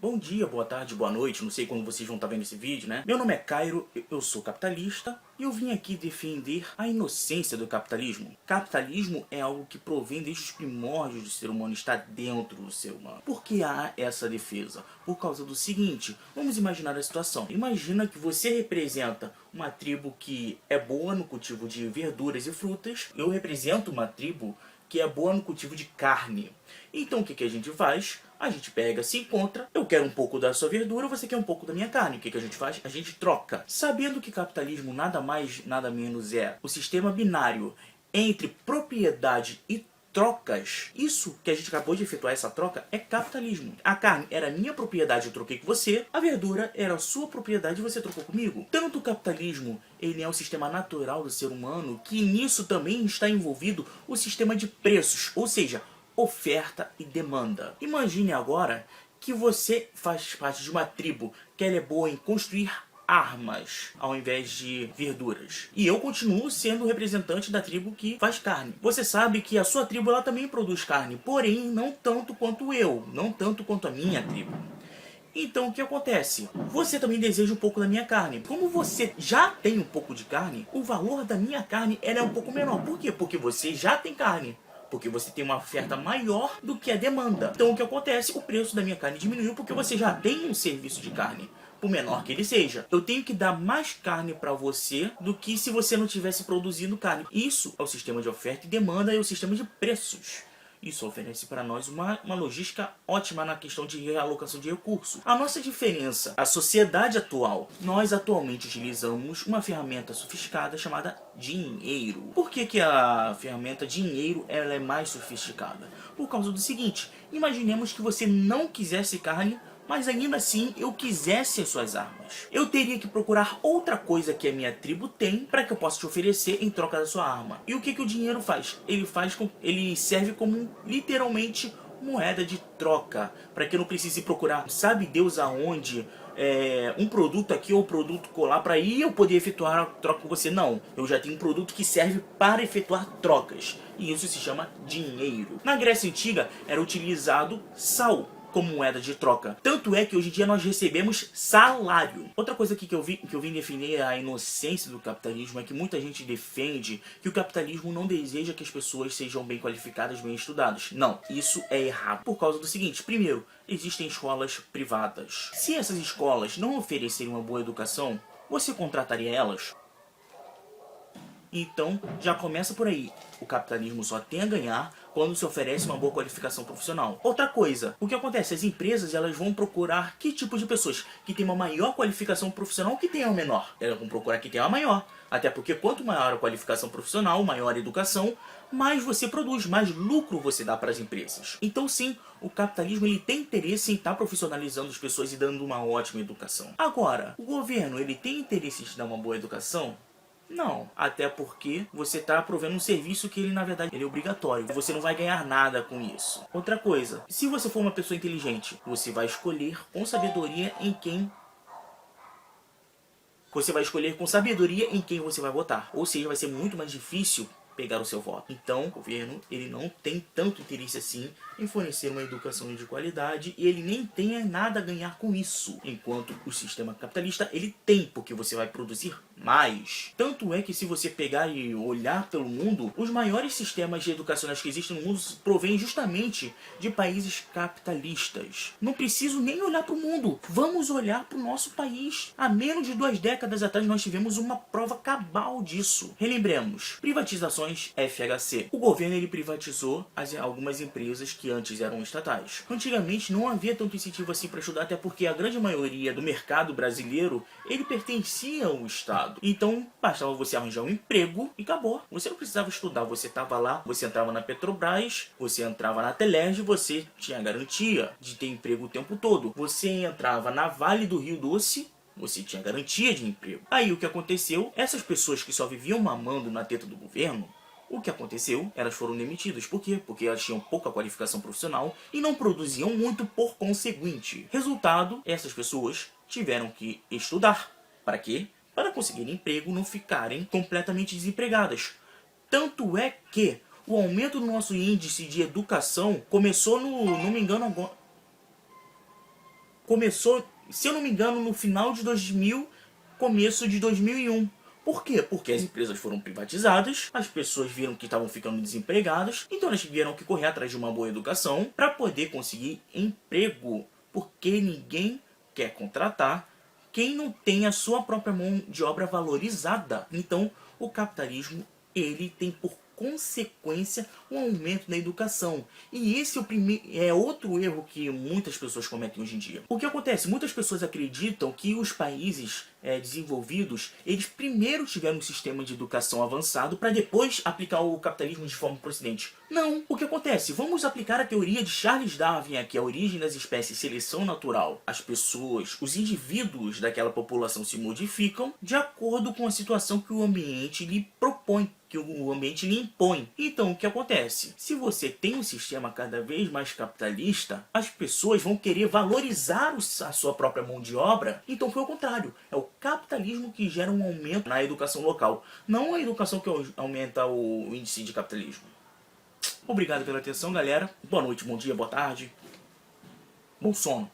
Bom dia, boa tarde, boa noite, não sei quando vocês vão estar vendo esse vídeo, né? Meu nome é Cairo, eu sou capitalista e eu vim aqui defender a inocência do capitalismo. Capitalismo é algo que provém desde os primórdios do ser humano, está dentro do ser humano. Por que há essa defesa? Por causa do seguinte, vamos imaginar a situação. Imagina que você representa uma tribo que é boa no cultivo de verduras e frutas. Eu represento uma tribo que é boa no cultivo de carne. Então o que a gente faz? A gente pega, se encontra, eu quero um pouco da sua verdura, você quer um pouco da minha carne. O que a gente faz? A gente troca. Sabendo que capitalismo nada mais, nada menos é o sistema binário entre propriedade e trocas, isso que a gente acabou de efetuar, essa troca, é capitalismo. A carne era minha propriedade, eu troquei com você. A verdura era sua propriedade e você trocou comigo. Tanto o capitalismo, ele é o sistema natural do ser humano, que nisso também está envolvido o sistema de preços, ou seja, oferta e demanda. Imagine agora que você faz parte de uma tribo que ela é boa em construir armas ao invés de verduras. E eu continuo sendo o representante da tribo que faz carne. Você sabe que a sua tribo ela também produz carne, porém não tanto quanto eu, não tanto quanto a minha tribo. Então o que acontece? Você também deseja um pouco da minha carne. Como você já tem um pouco de carne, o valor da minha carne ela é um pouco menor. Por quê? Porque você já tem carne. Porque você tem uma oferta maior do que a demanda. Então o que acontece? O preço da minha carne diminuiu porque você já tem um serviço de carne, por menor que ele seja. Eu tenho que dar mais carne para você do que se você não tivesse produzindo carne. Isso é o sistema de oferta e demanda e o sistema de preços. Isso oferece para nós uma logística ótima na questão de realocação de recursos. A nossa diferença, a sociedade atual, nós atualmente utilizamos uma ferramenta sofisticada chamada dinheiro. Por que a ferramenta dinheiro ela é mais sofisticada? Por causa do seguinte, imaginemos que você não quisesse carne, mas ainda assim eu quisesse as suas armas. Eu teria que procurar outra coisa que a minha tribo tem para que eu possa te oferecer em troca da sua arma. E o que o dinheiro faz? Ele serve como literalmente moeda de troca, para que eu não precise procurar, sabe Deus aonde, um produto aqui ou um produto colar para ir eu poder efetuar a troca com você. Não, eu já tenho um produto que serve para efetuar trocas. E isso se chama dinheiro. Na Grécia Antiga era utilizado sal como moeda de troca. Tanto é que hoje em dia nós recebemos salário. Outra coisa aqui que eu vim defender a inocência do capitalismo é que muita gente defende que o capitalismo não deseja que as pessoas sejam bem qualificadas, bem estudadas. Não, isso é errado. Por causa do seguinte, primeiro, existem escolas privadas. Se essas escolas não oferecerem uma boa educação, você contrataria elas? Então, já começa por aí. O capitalismo só tem a ganhar quando se oferece uma boa qualificação profissional. Outra coisa, o que acontece? As empresas elas vão procurar que tipo de pessoas? Que tem uma maior qualificação profissional ou que tem uma menor? Elas vão procurar que tem uma maior. Até porque quanto maior a qualificação profissional, maior a educação, mais você produz, mais lucro você dá para as empresas. Então sim, o capitalismo ele tem interesse em estar profissionalizando as pessoas e dando uma ótima educação. Agora, o governo ele tem interesse em te dar uma boa educação? Não, até porque você está provendo um serviço que ele na verdade ele é obrigatório. Você não vai ganhar nada com isso. Outra coisa, se você for uma pessoa inteligente, você vai escolher com sabedoria em quem você vai votar. Ou seja, vai ser muito mais difícil pegar o seu voto. Então, o governo ele não tem tanto interesse assim em fornecer uma educação de qualidade e ele nem tem nada a ganhar com isso. Enquanto o sistema capitalista ele tem, porque você vai produzir mais. Tanto é que se você pegar e olhar pelo mundo, os maiores sistemas de educacionais que existem no mundo provêm justamente de países capitalistas. Não preciso nem olhar para o mundo, vamos olhar para o nosso país. Há menos de 2 décadas atrás nós tivemos uma prova cabal disso. Relembremos, privatizações FHC. O governo ele privatizou algumas empresas que antes eram estatais. Antigamente não havia tanto incentivo assim para estudar, até porque a grande maioria do mercado brasileiro ele pertencia ao Estado. Então bastava você arranjar um emprego e acabou. Você não precisava estudar, você estava lá, você entrava na Petrobras, você entrava na Telerge, você tinha garantia de ter emprego o tempo todo. Você entrava na Vale do Rio Doce, você tinha garantia de emprego. Aí o que aconteceu? Essas pessoas que só viviam mamando na teta do governo, o que aconteceu? Elas foram demitidas. Por quê? Porque elas tinham pouca qualificação profissional e não produziam muito por conseguinte. Resultado, essas pessoas tiveram que estudar. Para quê? Para conseguir emprego, não ficarem completamente desempregadas. Tanto é que o aumento do nosso índice de educação começou não me engano agora. começou, se eu não me engano, no final de 2000, começo de 2001. Por quê? Porque as empresas foram privatizadas, as pessoas viram que estavam ficando desempregadas, então elas tiveram que correr atrás de uma boa educação para poder conseguir emprego, porque ninguém quer contratar quem não tem a sua própria mão de obra valorizada. Então, o capitalismo, ele tem por consequência um aumento na educação. E esse é outro erro que muitas pessoas cometem hoje em dia. O que acontece? Muitas pessoas acreditam que os países desenvolvidos, eles primeiro tiveram um sistema de educação avançado para depois aplicar o capitalismo de forma procedente. Não. O que acontece? Vamos aplicar a teoria de Charles Darwin aqui, a origem das espécies, seleção natural. As pessoas, os indivíduos daquela população se modificam de acordo com a situação que o ambiente lhe propõe, que o ambiente lhe impõe. Então, o que acontece? Se você tem um sistema cada vez mais capitalista, as pessoas vão querer valorizar a sua própria mão de obra. Então, foi o contrário. É o capitalismo que gera um aumento na educação local, não a educação que aumenta o índice de capitalismo. Obrigado pela atenção, galera. Boa noite, bom dia, boa tarde. Bom sono.